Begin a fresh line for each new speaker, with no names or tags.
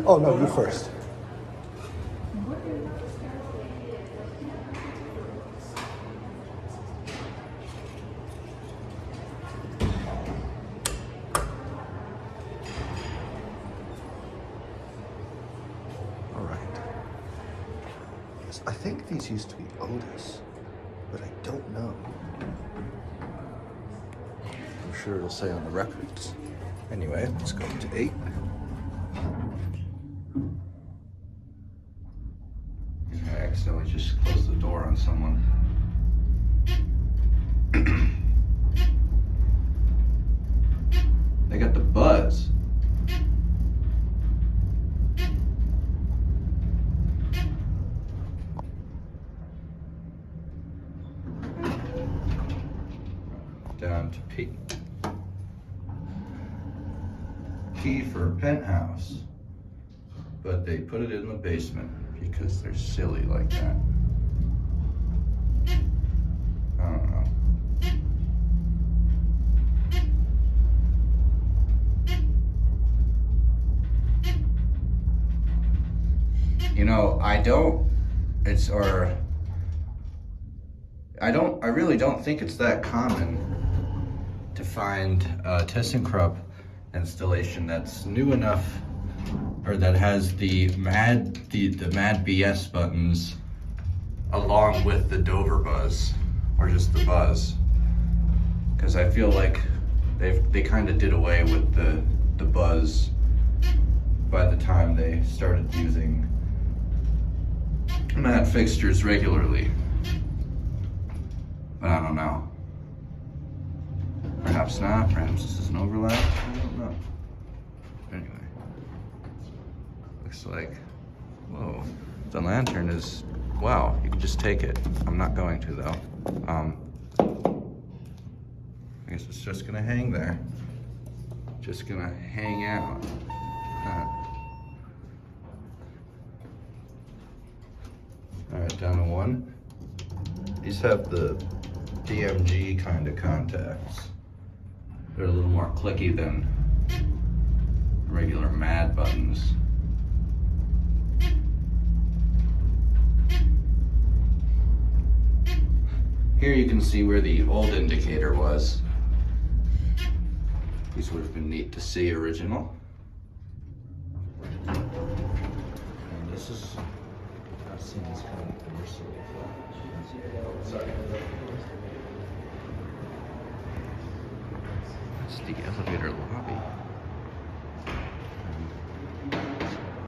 Oh, no, you first. All right. I think these used to be Otis, but I don't know. I'm sure it'll say on the records. Anyway, let's go to 8.
I accidentally just closed the door on someone. They got the buzz. Down to P. P for a penthouse. But they put it in the basement because they're silly like that. I don't know. You know, I really don't think it's that common to find a ThyssenKrupp installation that's new enough, or that has the Mad BS buttons along with the Dover buzz, or just the buzz. Because I feel like they kind of did away with the buzz by the time they started using Mad fixtures regularly. But I don't know. Perhaps not, perhaps this is an overlap, I don't know. Anyway. Looks like, whoa, the lantern is, wow, you can just take it. I'm not going to though. I guess it's just gonna hang there. Just gonna hang out. All right, down to 1. These have the DMG kind of contacts. They're a little more clicky than regular Mad buttons. Here you can see where the old indicator was. These would have been neat to see original. And this is, I've seen this kind of commercial before. Sorry. That's the elevator